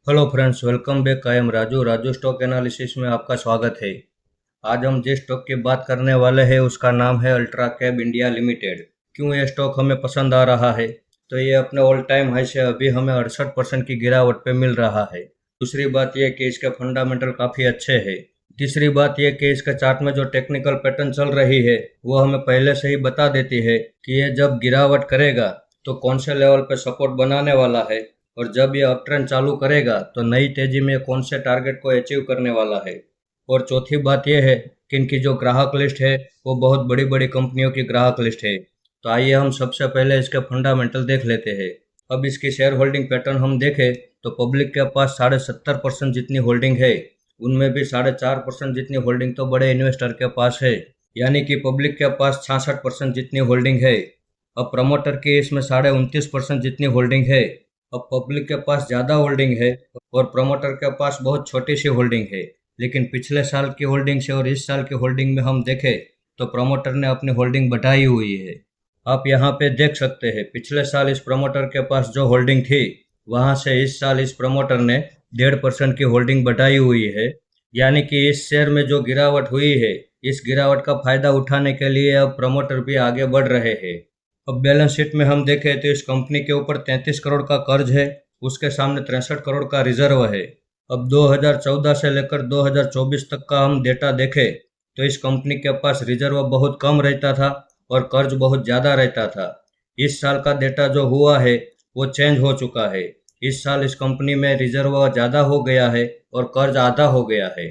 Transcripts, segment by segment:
Hello friends, welcome back. I am Raju. Raju stock analysis में आपका स्वागत है। आज हम जिस स्टॉक की बात करने वाले हैं उसका नाम है अल्ट्रा कैब इंडिया लिमिटेड। क्यों ये स्टॉक हमें पसंद आ रहा है? तो ये अपने ऑल टाइम हाई से अभी हमें 68% की गिरावट पे मिल रहा है। दूसरी बात यह कि इसके फंडामेंटल काफ़ी अच्छे हैं। तीसरी बात यह कि इसके चार्ट में जो टेक्निकल पैटर्न चल रही है वो हमें पहले से ही बता देती है कि ये जब गिरावट करेगा तो कौन से लेवल पे सपोर्ट बनाने वाला है, और जब ये अप ट्रेंड चालू करेगा तो नई तेजी में कौन से टारगेट को अचीव करने वाला है। और चौथी बात यह है कि इनकी जो ग्राहक लिस्ट है वो बहुत बड़ी बड़ी कंपनियों की ग्राहक लिस्ट है। तो आइए हम सबसे पहले इसके फंडामेंटल देख लेते हैं। अब इसकी शेयर होल्डिंग पैटर्न हम देखें तो पब्लिक के पास 70.5% जितनी होल्डिंग है, उनमें भी 4.5% जितनी होल्डिंग तो बड़े इन्वेस्टर के पास है, यानी कि पब्लिक के पास 66% जितनी होल्डिंग है। अब प्रमोटर की इसमें 29.5% जितनी होल्डिंग है। अब पब्लिक के पास ज़्यादा होल्डिंग है और प्रमोटर के पास बहुत छोटी सी होल्डिंग है। लेकिन पिछले साल की होल्डिंग से और इस साल की होल्डिंग में हम देखें तो प्रमोटर ने अपनी होल्डिंग बढ़ाई हुई है। आप यहाँ पे देख सकते हैं, पिछले साल इस प्रमोटर के पास जो होल्डिंग थी वहाँ से इस साल इस प्रमोटर ने 1.5% की होल्डिंग बढ़ाई हुई है। यानी कि इस शेयर में जो गिरावट हुई है, इस गिरावट का फायदा उठाने के लिए अब प्रमोटर भी आगे बढ़ रहे हैं। अब बैलेंस शीट में हम देखें तो इस कंपनी के ऊपर 33 करोड़ का कर्ज है, उसके सामने 63 करोड़ का रिजर्व है। अब 2014 से लेकर 2024 तक का हम डेटा देखें तो इस कंपनी के पास रिजर्व बहुत कम रहता था और कर्ज बहुत ज़्यादा रहता था। इस साल का डेटा जो हुआ है वो चेंज हो चुका है। इस साल इस कंपनी में रिजर्व ज़्यादा हो गया है और कर्ज आधा हो गया है।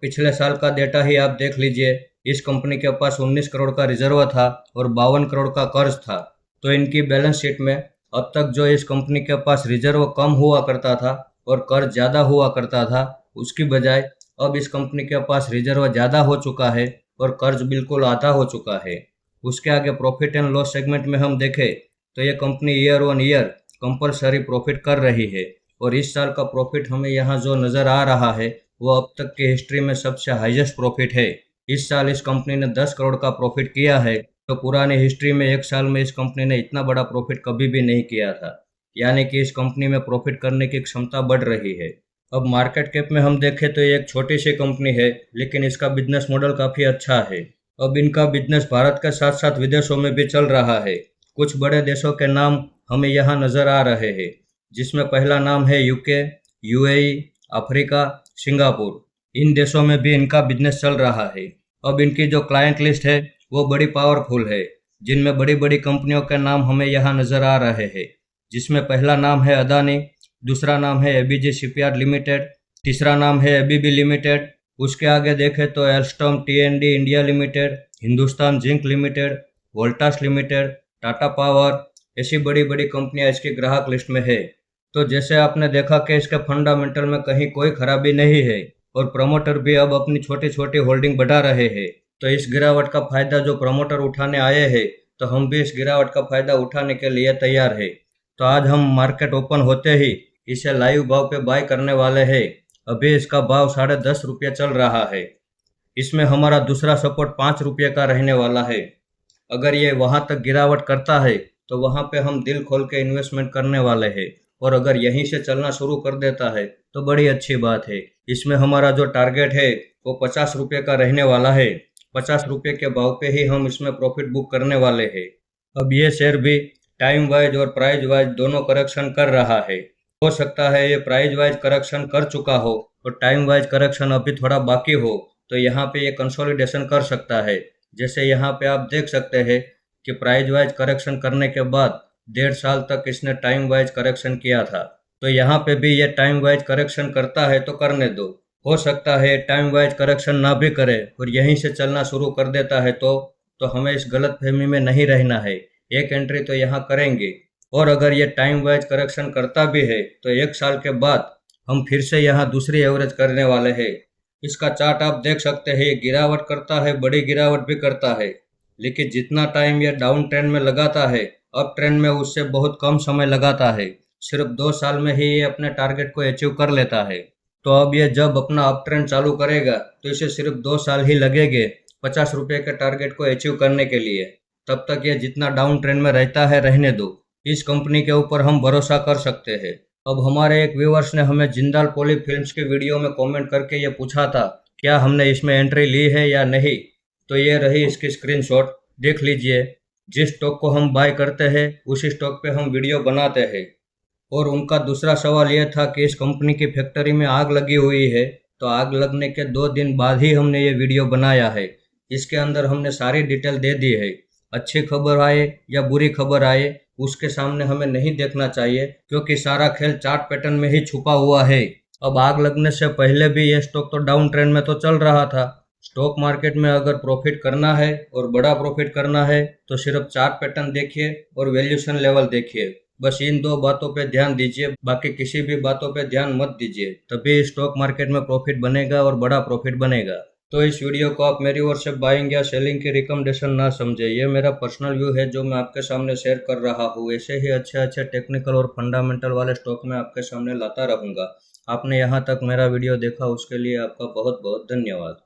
पिछले साल का डेटा ही आप देख लीजिए, इस कंपनी के पास 19 करोड़ का रिजर्व था और 52 करोड़ का कर्ज था। तो इनकी बैलेंस शीट में अब तक जो इस कंपनी के पास रिजर्व कम हुआ करता था और कर्ज ज़्यादा हुआ करता था, उसकी बजाय अब इस कंपनी के पास रिजर्व ज़्यादा हो चुका है और कर्ज बिल्कुल आधा हो चुका है। उसके आगे प्रॉफिट एंड लॉस सेगमेंट में हम देखें तो ये company year on year compulsory profit कर रही है और इस साल का प्रॉफिट हमें यहाँ जो नज़र आ रहा है वो अब तक की हिस्ट्री में सबसे हाईएस्ट प्रॉफिट है। इस साल इस कंपनी ने 10 करोड़ का प्रॉफिट किया है, तो पुरानी हिस्ट्री में एक साल में इस कंपनी ने इतना बड़ा प्रॉफिट कभी भी नहीं किया था। यानी कि इस कंपनी में प्रॉफिट करने की क्षमता बढ़ रही है। अब मार्केट कैप में हम देखें तो ये एक छोटी सी कंपनी है, लेकिन इसका बिजनेस मॉडल काफ़ी अच्छा है। अब इनका बिजनेस भारत के साथ साथ विदेशों में भी चल रहा है। कुछ बड़े देशों के नाम हमें यहाँ नज़र आ रहे हैं, जिसमें पहला नाम है यूके, यूएई, अफ्रीका, सिंगापुर। इन देशों में भी इनका बिजनेस चल रहा है। अब इनकी जो क्लाइंट लिस्ट है वो बड़ी पावरफुल है, जिनमें बड़ी बड़ी कंपनियों के नाम हमें यहाँ नज़र आ रहे हैं, जिसमें पहला नाम है अदानी, दूसरा नाम है एबीजी शिपयार्ड लिमिटेड, तीसरा नाम है एबीबी लिमिटेड। उसके आगे देखें तो Alstom T and D India limited, Hindustan Zinc limited, Voltas limited, Tata power, ऐसी बड़ी बड़ी कंपनियां इसकी ग्राहक लिस्ट में है। तो जैसे आपने देखा कि इसके फंडामेंटल में कहीं कोई खराबी नहीं है और प्रमोटर भी अब अपनी छोटी छोटी होल्डिंग बढ़ा रहे हैं। तो इस गिरावट का फायदा जो प्रमोटर उठाने आए हैं, तो हम भी इस गिरावट का फायदा उठाने के लिए तैयार है। तो आज हम मार्केट ओपन होते ही इसे लाइव भाव पे बाय करने वाले हैं। अभी इसका भाव 10.5 रुपये चल रहा है। इसमें हमारा दूसरा सपोर्ट 5 रुपये का रहने वाला है। अगर ये वहाँ तक गिरावट करता है तो वहाँ पे हम दिल खोल के इन्वेस्टमेंट करने वाले हैं, और अगर यहीं से चलना शुरू कर देता है तो बड़ी अच्छी बात है। इसमें हमारा जो टारगेट है वो 50 रुपये का रहने वाला है। 50 रुपये के भाव पे ही हम इसमें प्रॉफिट बुक करने वाले हैं। अब ये शेयर भी टाइम वाइज और प्राइस वाइज दोनों करेक्शन कर रहा है। हो सकता है ये प्राइस वाइज करेक्शन कर चुका हो और टाइम वाइज करेक्शन अभी थोड़ा बाकी हो, तो यहाँ पे ये कंसोलिडेशन कर सकता है। जैसे यहाँ पे आप देख सकते हैं कि प्राइस वाइज करेक्शन करने के बाद 1.5 साल तक इसने टाइम वाइज करेक्शन किया था। तो यहाँ पे भी ये टाइम वाइज करेक्शन करता है तो करने दो। हो सकता है टाइम वाइज करेक्शन ना भी करे और यहीं से चलना शुरू कर देता है, तो हमें इस गलतफहमी में नहीं रहना है। एक एंट्री तो यहाँ करेंगे, और अगर ये टाइम वाइज करेक्शन करता भी है तो 1 साल के बाद हम फिर से यहाँ दूसरी एवरेज करने वाले हैं। इसका चार्ट आप देख सकते हैं, ये गिरावट करता है, बड़ी गिरावट भी करता है, लेकिन जितना टाइम ये डाउन ट्रेंड में लगाता है, अप ट्रेंड में उससे बहुत कम समय लगाता है। सिर्फ 2 साल में ही ये अपने टारगेट को अचीव कर लेता है। तो अब ये जब अपना अप ट्रेंड चालू करेगा तो इसे सिर्फ 2 साल ही लगेंगे 50 रुपये के टारगेट को अचीव करने के लिए। तब तक ये जितना डाउन ट्रेंड में रहता है रहने दो। इस कंपनी के ऊपर हम भरोसा कर सकते हैं। अब हमारे एक व्यूअर्स ने हमें जिंदाल पॉली फिल्म्स की वीडियो में कमेंट करके ये पूछा था क्या हमने इसमें एंट्री ली है या नहीं। तो ये रही इसकी स्क्रीनशॉट, देख लीजिए। जिस स्टॉक को हम बाय करते हैं उसी स्टॉक पे हम वीडियो बनाते हैं। और उनका दूसरा सवाल यह था कि इस कंपनी की फैक्ट्री में आग लगी हुई है, तो आग लगने के 2 दिन बाद ही हमने ये वीडियो बनाया है। इसके अंदर हमने सारी डिटेल दे दी है। अच्छी खबर आए या बुरी खबर आए उसके सामने हमें नहीं देखना चाहिए, क्योंकि सारा खेल चार्ट पैटर्न में ही छुपा हुआ है। अब आग लगने से पहले भी ये स्टॉक तो डाउन ट्रेंड में तो चल रहा था। स्टॉक मार्केट में अगर प्रॉफिट करना है और बड़ा प्रॉफिट करना है तो सिर्फ चार्ट पैटर्न देखिए और वैल्यूएशन लेवल देखिए। बस इन 2 बातों पे ध्यान दीजिए, बाकी किसी भी बातों पे ध्यान मत दीजिए, तभी स्टॉक मार्केट में प्रॉफिट बनेगा और बड़ा प्रॉफिट बनेगा। तो इस वीडियो को आप मेरी ओर से बाइंग या सेलिंग की रिकमेंडेशन ना समझे, ये मेरा पर्सनल व्यू है जो मैं आपके सामने शेयर कर रहा हूँ। ऐसे ही अच्छे अच्छे टेक्निकल और फंडामेंटल वाले स्टॉक मैं आपके सामने लाता रहूँगा। आपने यहाँ तक मेरा वीडियो देखा उसके लिए आपका बहुत बहुत धन्यवाद।